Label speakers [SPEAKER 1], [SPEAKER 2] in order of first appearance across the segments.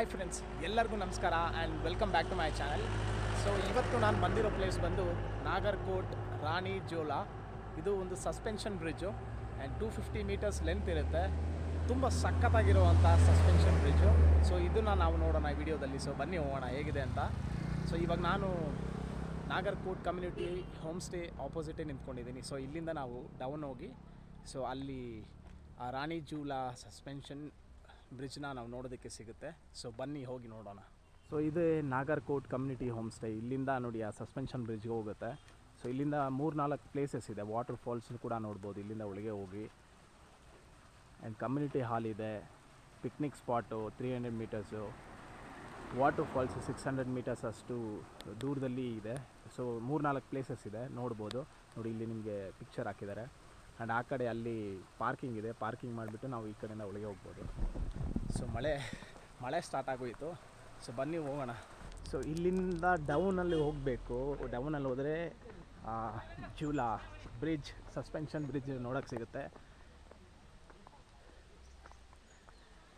[SPEAKER 1] Hi friends, ಎಲ್ಲರಿಗೂ ನಮಸ್ಕಾರ and welcome back to my channel. So ಇವತ್ತು ನಾನು ಬಂದಿರೋ ಪ್ಲೇಸ್ ಬಂದು ನಾಗರ್ಕೋಟ್ ರಾಣಿ ಜೋಲಾ. ಇದು ಒಂದು suspension bridge and 250 metres length ಇರುತ್ತೆ. ತುಂಬ ಸಖತ್ತಾಗಿರುವಂಥ ಸಸ್ಪೆನ್ಷನ್ ಬ್ರಿಡ್ಜು. ಸೊ ಇದನ್ನು ನಾವು ನೋಡೋಣ ಈ ವಿಡಿಯೋದಲ್ಲಿ. ಸೊ ಬನ್ನಿ ಹೋಗೋಣ ಹೇಗಿದೆ ಅಂತ. ಸೊ ಇವಾಗ ನಾನು ನಾಗರ್ಕೋಟ್ ಕಮ್ಯುನಿಟಿ ಹೋಮ್ ಸ್ಟೇ ಆಪೋಸಿಟೇ ನಿಂತ್ಕೊಂಡಿದ್ದೀನಿ. ಸೊ ಇಲ್ಲಿಂದ ನಾವು ಡೌನ್ ಹೋಗಿ ಸೊ ಅಲ್ಲಿ ಆ ರಾಣಿ ಜೂಲಾ ಸಸ್ಪೆನ್ಷನ್ ಬ್ರಿಡ್ಜ್ನ ನಾವು ನೋಡೋದಕ್ಕೆ ಸಿಗುತ್ತೆ. ಸೊ ಬನ್ನಿ ಹೋಗಿ ನೋಡೋಣ. ಸೊ ಇದೇ ನಾಗರ್ಕೋಟ್ ಕಮ್ಯುನಿಟಿ ಹೋಮ್ ಸ್ಟೇ. ಇಲ್ಲಿಂದ ನೋಡಿ ಆ ಸಸ್ಪೆನ್ಷನ್ ಬ್ರಿಡ್ಜ್ಗೆ ಹೋಗುತ್ತೆ. ಸೊ ಇಲ್ಲಿಂದ 3-4 ಪ್ಲೇಸಸ್ ಇದೆ. ವಾಟರ್ ಫಾಲ್ಸ್ ಕೂಡ ನೋಡ್ಬೋದು ಇಲ್ಲಿಂದ ಒಳಗೆ ಹೋಗಿ. ಆ್ಯಂಡ್ ಕಮ್ಯುನಿಟಿ ಹಾಲ್ ಇದೆ, picnic spot 300 metres, water falls 600 metres ಅಷ್ಟು ದೂರದಲ್ಲಿ ಇದೆ. ಸೊ 3-4 ಪ್ಲೇಸಸ್ ಇದೆ ನೋಡ್ಬೋದು. ನೋಡಿ ಇಲ್ಲಿ ನಿಮಗೆ ಪಿಕ್ಚರ್ ಹಾಕಿದ್ದಾರೆ. ಆ್ಯಂಡ್ ಆ ಕಡೆ ಅಲ್ಲಿ ಪಾರ್ಕಿಂಗ್ ಇದೆ. ಪಾರ್ಕಿಂಗ್ ಮಾಡಿಬಿಟ್ಟು ನಾವು ಈ ಕಡೆಯಿಂದ ಒಳಗೆ ಹೋಗ್ಬೋದು. ಸೊ ಮಳೆ ಸ್ಟಾರ್ಟ್ ಆಗೋಯಿತು. ಸೊ ಬನ್ನಿ ಹೋಗೋಣ. ಸೊ ಇಲ್ಲಿಂದ ಡೌನಲ್ಲಿ ಹೋಗಬೇಕು. ಡೌನಲ್ಲಿ ಹೋದರೆ ಜೂಲಾ ಬ್ರಿಡ್ಜ್, ಸಸ್ಪೆನ್ಷನ್ ಬ್ರಿಡ್ಜ್ ನೋಡೋಕ್ಕೆ ಸಿಗುತ್ತೆ.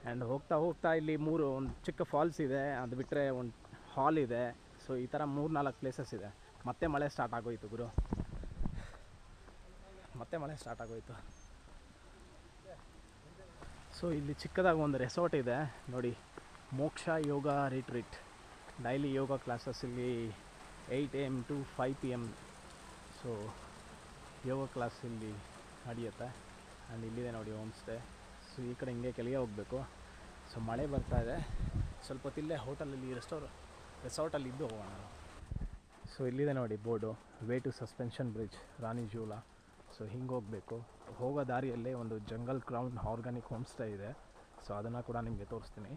[SPEAKER 1] ಆ್ಯಂಡ್ ಹೋಗ್ತಾ ಇಲ್ಲಿ ಒಂದು ಚಿಕ್ಕ ಫಾಲ್ಸ್ ಇದೆ, ಅದು ಬಿಟ್ಟರೆ ಒಂದು ಹಾಲ್ ಇದೆ. ಸೊ ಈ ಥರ 3-4 ಪ್ಲೇಸಸ್ ಇದೆ. ಮತ್ತೆ ಮಳೆ ಸ್ಟಾರ್ಟ್ ಆಗೋಯಿತು ಗುರು, ಮತ್ತೆ ಮಳೆ ಸ್ಟಾರ್ಟ್ ಆಗೋಯಿತು. ಸೊ ಇಲ್ಲಿ ಚಿಕ್ಕದಾಗಿ ಒಂದು ರೆಸಾರ್ಟ್ ಇದೆ ನೋಡಿ, ಮೋಕ್ಷ ಯೋಗ ರಿಟ್ರೀಟ್. ಡೈಲಿ ಯೋಗ ಕ್ಲಾಸಸ್ ಇಲ್ಲಿ 8 AM to 5 PM. So yoga class ಇಲ್ಲಿ ನಡೆಯುತ್ತೆ. ಆ್ಯಂಡ್ ಇಲ್ಲಿದೆ ನೋಡಿ ಹೋಮ್ ಸ್ಟೇ. ಸೊ ಈ ಕಡೆ ಹಿಂಗೆ ಕೆಳಗೆ ಹೋಗಬೇಕು. ಸೊ ಮಳೆ ಬರ್ತಾ ಇದೆ. ಸ್ವಲ್ಪ ಹೊತ್ತಿಲ್ಲೇ ಹೋಟೆಲಲ್ಲಿ ರೆಸಾರ್ಟಲ್ಲಿ ಇದ್ದು ಹೋಗೋಣ. ಸೊ ಇಲ್ಲಿದೆ ನೋಡಿ board, way to suspension bridge Rani Jhula. So ಹಿಂಗೆ ಹೋಗಬೇಕು. ಹೋಗೋ ದಾರಿಯಲ್ಲೇ ಒಂದು jungle crown organic home stay ಇದೆ. ಸೊ ಅದನ್ನು ಕೂಡ ನಿಮಗೆ ತೋರಿಸ್ತೀನಿ.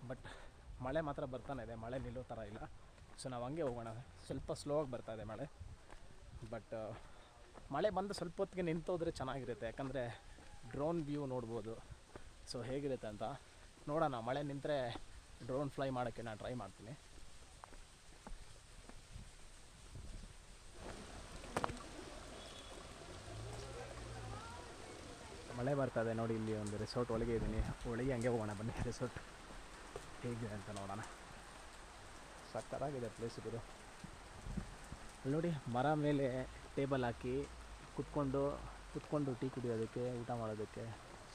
[SPEAKER 1] ಬಟ್ ಮಳೆ ಮಾತ್ರ ಬರ್ತಾನೆ ಇದೆ, ಮಳೆ ನಿಲ್ಲೋ ಥರ ಇಲ್ಲ. ಸೊ ನಾವು ಹಂಗೆ ಹೋಗೋಣ. ಸ್ವಲ್ಪ ಸ್ಲೋ ಆಗಿ ಬರ್ತಾ ಇದೆ ಮಳೆ. ಬಟ್ ಮಳೆ ಬಂದು ಸ್ವಲ್ಪ ಹೊತ್ತಿಗೆ ನಿಂತೋದ್ರೆ ಚೆನ್ನಾಗಿರುತ್ತೆ, ಯಾಕಂದರೆ ಡ್ರೋನ್ ವ್ಯೂ ನೋಡ್ಬೋದು. ಸೊ ಹೇಗಿರುತ್ತೆ ಅಂತ ನೋಡೋಣ. ಮಳೆ ನಿಂತರೆ ಡ್ರೋನ್ ಫ್ಲೈ ಮಾಡೋಕ್ಕೆ ನಾನು ಟ್ರೈ ಮಾಡ್ತೀನಿ. ಮಳೆ ಬರ್ತದೆ ನೋಡಿ. ಇಲ್ಲಿ ಒಂದು ರೆಸಾರ್ಟ್ ಒಳಗೆ ಇದ್ದೀನಿ. ಒಳಗೆ ಹಂಗೆ ಹೋಗೋಣ ಬನ್ನಿ. ರೆಸಾರ್ಟ್ ಹೇಗಿದೆ ಅಂತ ನೋಡೋಣ. ಸಕ್ಕತ್ತಾಗಿದೆ ಪ್ಲೇಸ್ ಇದು. ಅಲ್ಲಿ ನೋಡಿ ಮರ ಮೇಲೆ ಟೇಬಲ್ ಹಾಕಿ ಕುತ್ಕೊಂಡು ಟೀ ಕುಡಿಯೋದಕ್ಕೆ, ಊಟ ಮಾಡೋದಕ್ಕೆ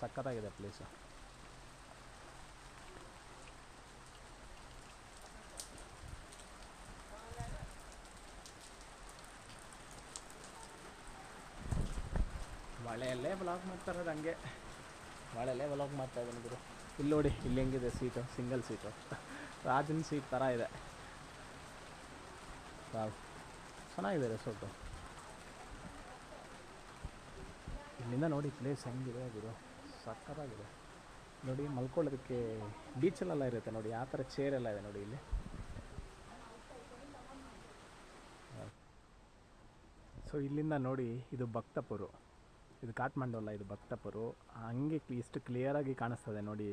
[SPEAKER 1] ಸಕ್ಕತ್ತಾಗಿದೆ ಪ್ಲೇಸು. ಮಳೆಯಲ್ಲೇ ವ್ಲಾಗ್ ಮಾಡ್ತಾ ಇರೋದು, ಹಂಗೆ ಮಳೆಯಲ್ಲೇ ವ್ಲಾಗ್ ಮಾಡ್ತಾ ಇದ್ದೀನಿ ಗುರು. ಇಲ್ಲಿ ನೋಡಿ, ಇಲ್ಲಿ ಹೆಂಗಿದೆ ಸೀಟು, ಸಿಂಗಲ್ ಸೀಟು, ರಾಜನ ಸೀಟ್ ಥರ ಇದೆ. ಚೆನ್ನಾಗಿದೆ ರೆಸಾರ್ಟು. ಇಲ್ಲಿಂದ ನೋಡಿ ಪ್ಲೇಸ್ ಹೆಂಗಿದೆ ಗುರು, ಸಕ್ಕತ್ತಾಗಿದೆ ನೋಡಿ. ಮಲ್ಕೊಳ್ಳೋದಕ್ಕೆ ಬೀಚಲ್ಲೆಲ್ಲ ಇರುತ್ತೆ ನೋಡಿ, ಆ ಥರ ಚೇರೆಲ್ಲ ಇದೆ ನೋಡಿ ಇಲ್ಲಿ. ಸೊ ಇಲ್ಲಿಂದ ನೋಡಿ, ಇದು ಭಕ್ತಪುರ, ಇದು ಕಾಠ್ಮಂಡು ಅಲ್ಲ, ಇದು ಭಕ್ತಪುರ. ಹಂಗೆ ಎಷ್ಟು ಕ್ಲಿಯರಾಗಿ ಕಾಣಿಸ್ತದೆ ನೋಡಿ.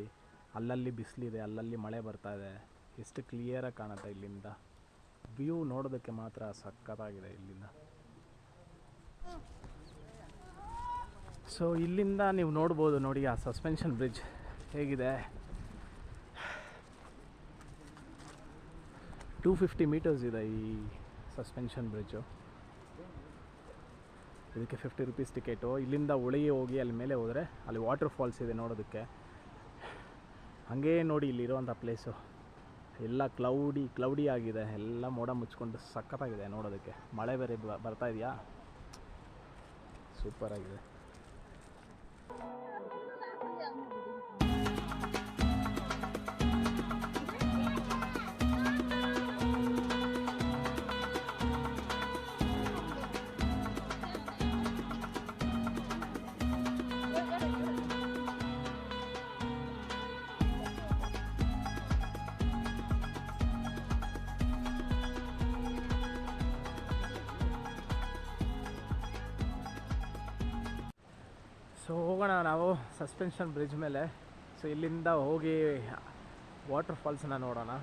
[SPEAKER 1] ಅಲ್ಲಲ್ಲಿ ಬಿಸಿಲಿದೆ, ಅಲ್ಲಲ್ಲಿ ಮಳೆ ಬರ್ತಾ ಇದೆ. ಎಷ್ಟು ಕ್ಲಿಯರಾಗಿ ಕಾಣುತ್ತೆ ಇಲ್ಲಿಂದ. ವ್ಯೂ ನೋಡೋದಕ್ಕೆ ಮಾತ್ರ ಸಕ್ಕತ್ತಾಗಿದೆ ಇಲ್ಲಿಂದ. ಸೊ ಇಲ್ಲಿಂದ ನೀವು ನೋಡ್ಬೋದು ನೋಡಿ ಆ ಸಸ್ಪೆನ್ಷನ್ ಬ್ರಿಡ್ಜ್ ಹೇಗಿದೆ. 250 ಮೀಟರ್ಸ್ ಇದೆ ಈ ಸಸ್ಪೆನ್ಷನ್ ಬ್ರಿಡ್ಜು. ಇದಕ್ಕೆ 50 ರೂಪೀಸ್ ಟಿಕೆಟು. ಇಲ್ಲಿಂದ ಒಳಗೆ ಹೋಗಿ ಅಲ್ಲಿ ಮೇಲೆ ಹೋದರೆ ಅಲ್ಲಿ ವಾಟರ್ ಫಾಲ್ಸ್ ಇದೆ ನೋಡೋದಕ್ಕೆ. ಹಾಗೇ ನೋಡಿ ಇಲ್ಲಿರುವಂಥ ಪ್ಲೇಸು ಎಲ್ಲ ಕ್ಲೌಡಿ ಆಗಿದೆ, ಎಲ್ಲ ಮೋಡ ಮುಚ್ಕೊಂಡು ಸಖತ್ತಾಗಿದೆ ನೋಡೋದಕ್ಕೆ. ಮಳೆ ಬೇರೆ ಬರ್ತಾ ಇದೆಯಾ, ಸೂಪರಾಗಿದೆ. ಸೊ ಹೋಗೋಣ ನಾವು ಸಸ್ಪೆನ್ಷನ್ ಬ್ರಿಡ್ಜ್ ಮೇಲೆ. ಸೊ ಇಲ್ಲಿಂದ ಹೋಗಿ ವಾಟರ್ ಫಾಲ್ಸನ್ನ ನೋಡೋಣ.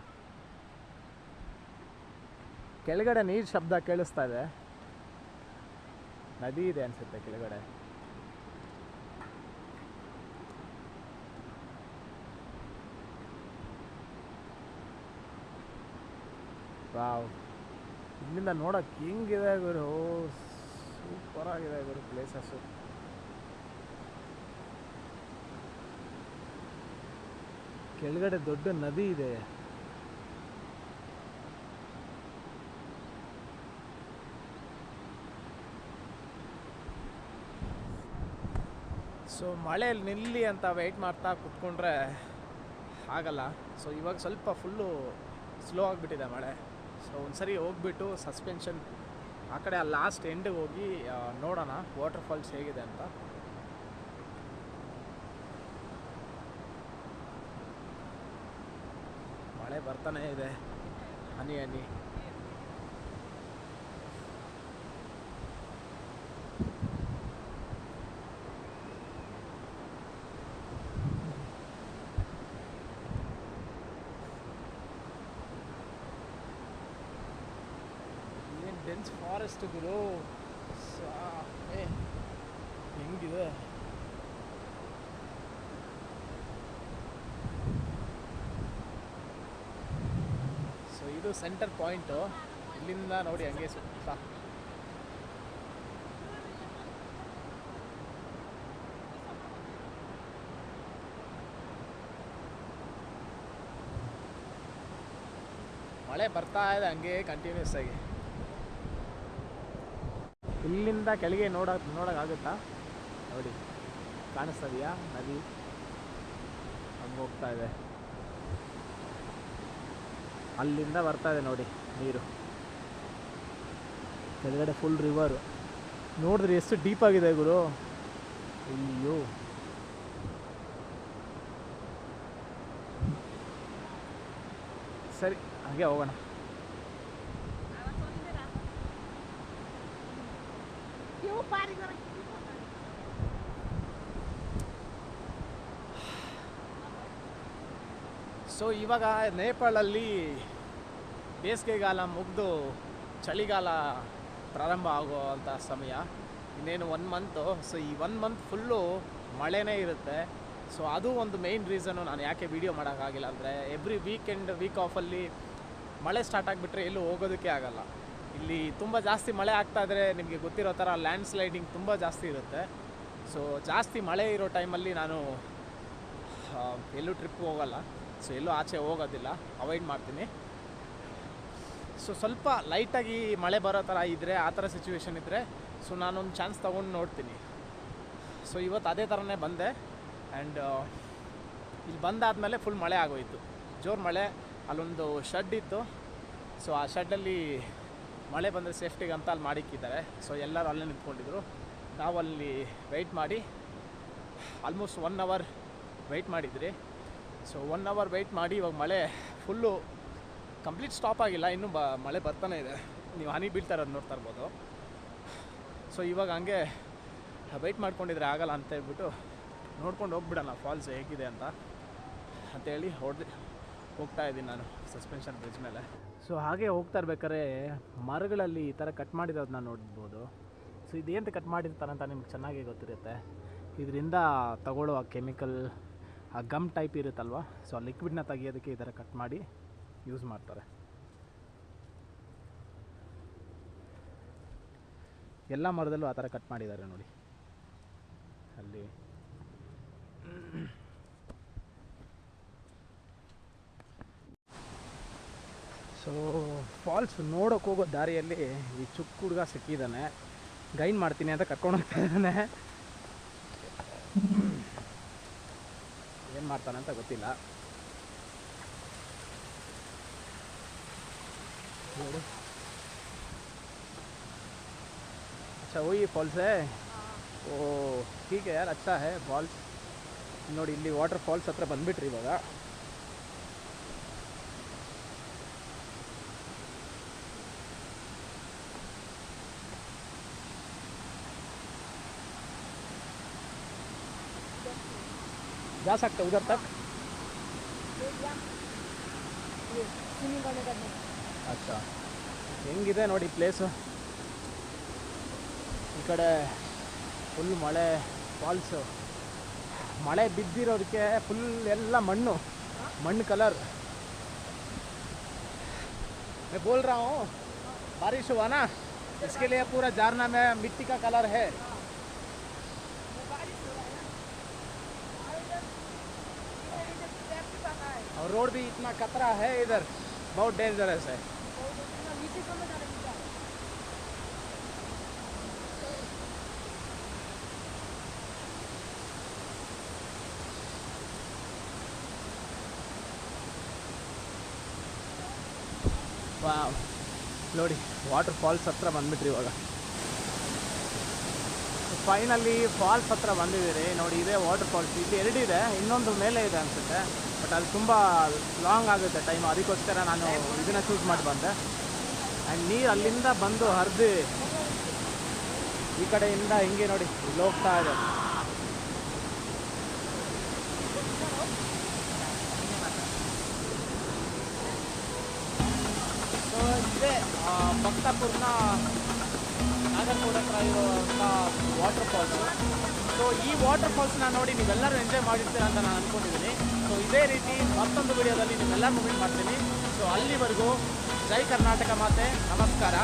[SPEAKER 1] ಕೆಳಗಡೆ ನೀರು ಶಬ್ದ ಕೇಳಿಸ್ತಾ ಇದೆ, ನದಿ ಇದೆ ಅನಿಸುತ್ತೆ ಕೆಳಗಡೆ. ವಾವ್, ಇಲ್ಲಿಂದ ನೋಡೋಕ್ಕೆ ಹೆಂಗಿದೆ ಗುರು, ಸೂಪರಾಗಿದೆ ಗುರು ಪ್ಲೇಸಸ್ಸು. ಕೆಳಗಡೆ ದೊಡ್ಡ ನದಿ ಇದೆ. ಸೊ ಮಳೆಯಲ್ಲಿ ನಿಲ್ಲಿ ಅಂತ ವೆಯ್ಟ್ ಮಾಡ್ತಾ ಕುತ್ಕೊಂಡ್ರೆ ಆಗಲ್ಲ. ಸೊ ಇವಾಗ ಸ್ವಲ್ಪ ಫುಲ್ಲು ಸ್ಲೋ ಆಗಿಬಿಟ್ಟಿದೆ ಮಳೆ. ಸೊ ಒಂದ್ಸರಿ ಹೋಗ್ಬಿಟ್ಟು ಸಸ್ಪೆನ್ಷನ್ ಆ ಕಡೆ ಆ ಲಾಸ್ಟ್ ಎಂಡಿಗೆ ಹೋಗಿ ನೋಡೋಣ ವಾಟರ್ ಫಾಲ್ಸ್ ಹೇಗಿದೆ ಅಂತ. ಮಳೆ ಬರ್ತಾನೆ ಇದೆ, ಹನಿ ಹನಿ. ಏನು ಡೆನ್ಸ್ ಫಾರೆಸ್ಟ್ ಗುರು, ಹೆಂಗಿದೆ. ಸೊ ಇದು ಸೆಂಟರ್ ಪಾಯಿಂಟು. ಇಲ್ಲಿಂದ ನೋಡಿ ಹಂಗೆ ಸುತ್ತ ಮಳೆ ಬರ್ತಾ ಇದೆ ಹಂಗೆ ಕಂಟಿನ್ಯೂಸ್ ಆಗಿ. ಇಲ್ಲಿಂದ ಕೆಳಗೆ ನೋಡೋಕ್ಕಾಗುತ್ತಾ ನೋಡಿ, ಕಾಣಿಸ್ತದೆಯಾ ನದಿ ಹಂಗೆ ಹೋಗ್ತಾ ಇದೆ. ಅಲ್ಲಿಂದ ಬರ್ತಾ ಇದೆ ನೋಡಿ ನೀರು, ಕೆಳಗಡೆ ಫುಲ್ ರಿವರು. ನೋಡಿದ್ರೆ ಎಷ್ಟು ಡೀಪ್ ಆಗಿದೆ ಗುರು, ಅಯ್ಯೋ. ಸರಿ ಹಾಗೆ ಹೋಗೋಣ. ಸೊ ಇವಾಗ ನೇಪಾಳಲ್ಲಿ ಬೇಸಿಗೆಗಾಲ ಮುಗಿದು ಚಳಿಗಾಲ ಪ್ರಾರಂಭ ಆಗುವಂಥ ಸಮಯ. ಇನ್ನೇನು 1 ಮಂತು. ಸೊ ಈ 1 ಮಂತ್ ಫುಲ್ಲು ಮಳೆನೇ ಇರುತ್ತೆ. ಸೊ ಅದು ಒಂದು ಮೇಯ್ನ್ ರೀಸನ್ನು ನಾನು ಯಾಕೆ ವೀಡಿಯೋ ಮಾಡೋಕ್ಕಾಗಿಲ್ಲ ಅಂದರೆ, ಎವ್ರಿ ವೀಕ್ ಆಫಲ್ಲಿ ಮಳೆ ಸ್ಟಾರ್ಟ್ ಆಗಿಬಿಟ್ರೆ ಎಲ್ಲೂ ಹೋಗೋದಕ್ಕೆ ಆಗಲ್ಲ. ಇಲ್ಲಿ ತುಂಬ ಜಾಸ್ತಿ ಮಳೆ ಆಗ್ತಾಯಿದ್ರೆ ನಿಮಗೆ ಗೊತ್ತಿರೋ ಥರ ಲ್ಯಾಂಡ್ ಸ್ಲೈಡಿಂಗ್ ತುಂಬ ಜಾಸ್ತಿ ಇರುತ್ತೆ. ಸೊ ಜಾಸ್ತಿ ಮಳೆ ಇರೋ ಟೈಮಲ್ಲಿ ನಾನು ಎಲ್ಲೂ ಟ್ರಿಪ್ ಹೋಗಲ್ಲ. ಸೊ ಎಲ್ಲೂ ಆಚೆ ಹೋಗೋದಿಲ್ಲ, ಅವಾಯ್ಡ್ ಮಾಡ್ತೀನಿ. ಸೊ ಸ್ವಲ್ಪ ಲೈಟಾಗಿ ಮಳೆ ಬರೋ ಥರ ಇದ್ದರೆ, ಆ ಥರ ಸಿಚುವೇಶನ್ ಇದ್ದರೆ, ಸೊ ನಾನೊಂದು ಚಾನ್ಸ್ ತೊಗೊಂಡು ನೋಡ್ತೀನಿ. ಸೊ ಇವತ್ತು ಅದೇ ಥರನೇ ಬಂದೆ. ಆ್ಯಂಡ್ ಇಲ್ಲಿ ಬಂದಾದಮೇಲೆ ಫುಲ್ ಮಳೆ ಆಗೋಯಿತು, ಜೋರು ಮಳೆ. ಅಲ್ಲೊಂದು ಶೆಡ್ ಇತ್ತು. ಸೊ ಆ ಶೆಡ್ಡಲ್ಲಿ ಮಳೆ ಬಂದರೆ ಸೇಫ್ಟಿಗೆ ಅಂತ ಅಲ್ಲಿ ಮಾಡಿಕ್ಕಿದ್ದಾರೆ. ಸೊ ಎಲ್ಲರೂ ಅಲ್ಲೇ ನಿಂತ್ಕೊಂಡಿದ್ರು. ನಾವು ಅಲ್ಲಿ ವೆಯ್ಟ್ ಮಾಡಿ ಆಲ್ಮೋಸ್ಟ್ 1 ಅವರ್ ವೆಯ್ಟ್ ಮಾಡಿದ್ರಿ. ಸೊ 1 ಅವರ್ ವೆಯ್ಟ್ ಮಾಡಿ ಇವಾಗ ಮಳೆ ಫುಲ್ಲು ಕಂಪ್ಲೀಟ್ ಸ್ಟಾಪ್ ಆಗಿಲ್ಲ, ಇನ್ನೂ ಮಳೆ ಬರ್ತಾನೆ ಇದೆ. ನೀವು ಹನಿ ಬೀಳ್ತಾ ಇರೋದು ನೋಡ್ತಾ ಇರ್ಬೋದು. ಸೊ ಇವಾಗ ಹಂಗೆ ವೆಯ್ಟ್ ಮಾಡ್ಕೊಂಡಿದ್ರೆ ಆಗಲ್ಲ ಅಂತ ಹೇಳ್ಬಿಟ್ಟು ನೋಡ್ಕೊಂಡು ಹೋಗ್ಬಿಡೋಣ ಫಾಲ್ಸ್ ಹೇಗಿದೆ ಅಂತ ಅಂತೇಳಿ ಹೋಗ್ತಾ ಇದ್ದೀನಿ ನಾನು ಸಸ್ಪೆನ್ಷನ್ ಬ್ರಿಡ್ಜ್ ಮೇಲೆ. ಸೊ ಹಾಗೆ ಹೋಗ್ತಾ ಇರ್ಬೇಕಾದ್ರೆ ಮರಗಳಲ್ಲಿ ಈ ಥರ ಕಟ್ ಮಾಡಿರೋದನ್ನ ನೋಡ್ಬೋದು. ಸೊ ಇದೇಂತ ಕಟ್ ಮಾಡಿರ್ತಾರೆ ಅಂತ ನಿಮ್ಗೆ ಚೆನ್ನಾಗಿ ಗೊತ್ತಿರುತ್ತೆ. ಇದರಿಂದ ತಗೊಳ್ಳೋ ಆ ಕೆಮಿಕಲ್, ಆ ಗಮ್ ಟೈಪ್ ಇರುತ್ತಲ್ವ, ಸೊ ಆ ಲಿಕ್ವಿಡ್ನ ತೆಗಿಯೋದಕ್ಕೆ ಈ ಥರ ಕಟ್ ಮಾಡಿ ಯೂಸ್ ಮಾಡ್ತಾರೆ. ಎಲ್ಲ ಮರದಲ್ಲೂ ಆ ಥರ ಕಟ್ ಮಾಡಿದ್ದಾರೆ ನೋಡಿ ಅಲ್ಲಿ. ಸೊ ಫಾಲ್ಸ್ ನೋಡೋಕೆ ಹೋಗೋ ದಾರಿಯಲ್ಲಿ ಈ ಚುಕ್ಕ ಹುಡುಗ ಸಿಕ್ಕಿದ್ದಾನೆ. ಗೈನ್ ಮಾಡ್ತೀನಿ ಅಂತ ಕರ್ಕೊಂಡು ಹೋಗ್ತಾ ಇದ್ದಾನೆ. ಏನು ಮಾಡ್ತಾನೆ ಅಂತ ಗೊತ್ತಿಲ್ಲ. ನೋಡಿ, अच्छा वही फॉल्स है. ಓ ठीक है यार, अच्छा है फॉल्स. ನೋಡಿ ಇಲ್ಲಿ ವಾಟರ್ ಫಾಲ್ಸ್ ಹತ್ರ ಬಂದುಬಿಟ್ರಿ ಇವಾಗ. जा सकते उधर तक. अच्छा ಹೆಂಗಿದೆ ನೋಡಿ ಪ್ಲೇಸು. ಈ ಕಡೆ ಫುಲ್ ಮಳೆ, ಫಾಲ್ಸು, ಮಳೆ ಬಿದ್ದಿರೋದಕ್ಕೆ ಫುಲ್ ಎಲ್ಲ ಮಣ್ಣು ಕಲರ್. मैं बोल रहा हूँ बारिश हुआ ना, इसके लिए पूरा झरना में मिट्टी का कलर है। और रोड भी इतना कतरा है इधर, बहुत डेंजरस है। ವಾವ್, ನೋಡಿ ವಾಟರ್ ಫಾಲ್ಸ್ ಹತ್ರ ಬಂದ್ಬಿಟ್ರಿ ಇವಾಗ. ಫೈನಲಿ ಫಾಲ್ಸ್ ಹತ್ರ ಬಂದಿದ್ದೀರಿ. ನೋಡಿ ಇದೇ ವಾಟರ್ ಫಾಲ್ಸ್. ಇಲ್ಲಿ ಎರಡಿದೆ, ಇನ್ನೊಂದು ಮೇಲೆ ಇದೆ ಅನಿಸುತ್ತೆ, ಬಟ್ ಅದು ತುಂಬ ಲಾಂಗ್ ಆಗುತ್ತೆ ಟೈಮ್. ಅದಕ್ಕೋಸ್ಕರ ನಾನು ಇದನ್ನು ಚೂಸ್ ಮಾಡಿ ಬಂದೆ. ಆ್ಯಂಡ್ ನೀರು ಅಲ್ಲಿಂದ ಬಂದು ಹರಿದು ಈ ಕಡೆಯಿಂದ ಹಿಂಗೆ ನೋಡಿ ಇಲ್ಲಿ ಹೋಗ್ತಾ ಇದೆ. ಸೊ ಇದೇ ಭಕ್ತಾಪುರ್ನ ನಾಗರ್ಕೋಡ್ ಹತ್ರ ಇರುವಂಥ ವಾಟರ್ ಫಾಲ್ಸು. ಸೊ ಈ ವಾಟರ್ ಫಾಲ್ಸ್ನ ನೋಡಿ ನೀವೆಲ್ಲರೂ ಎಂಜಾಯ್ ಮಾಡಿರ್ತೀರ ಅಂತ ನಾನು ಅಂದ್ಕೊಂಡಿದ್ದೀನಿ. ಸೊ ಇದೇ ರೀತಿ ಮತ್ತೊಂದು ವಿಡಿಯೋದಲ್ಲಿ ನಿಮ್ಮೆಲ್ಲರೂ ಮೀಟ್ ಮಾಡ್ತೀನಿ. ಸೊ ಅಲ್ಲಿವರೆಗೂ ಜೈ ಕರ್ನಾಟಕ ಮಾತೆ, ನಮಸ್ಕಾರ.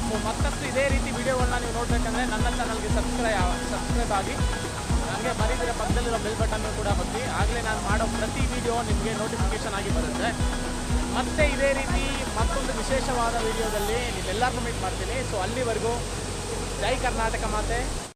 [SPEAKER 1] ಸೊ ಮತ್ತಷ್ಟು ಇದೇ ರೀತಿ ವಿಡಿಯೋಗಳನ್ನ ನೀವು ನೋಡಬೇಕಂದ್ರೆ ನನ್ನ ಚಾನಲ್ಗೆ ಸಬ್ಸ್ಕ್ರೈಬ್ ಆಗಿ, ನನಗೆ ಮರಿದಿರ ಪಕ್ಕದಲ್ಲಿರೋ ಬೆಲ್ ಬಟನ್ನು ಕೂಡ ಒತ್ತಿ. ಆಗಲೇ ನಾನು ಮಾಡೋ ಪ್ರತಿ ವಿಡಿಯೋ ನಿಮಗೆ ನೋಟಿಫಿಕೇಷನ್ ಆಗಿ ಬರುತ್ತೆ. ಮತ್ತೆ ಇದೇ ರೀತಿ ಮತ್ತೊಂದು ವಿಶೇಷವಾದ ವಿಡಿಯೋದಲ್ಲಿ ನೀವೆಲ್ಲರನ್ನೂ ಮೀಟ್ ಮಾಡ್ತೀನಿ. ಸೊ ಅಲ್ಲಿವರೆಗೂ ಜೈ ಕರ್ನಾಟಕ ಮಾತೆ.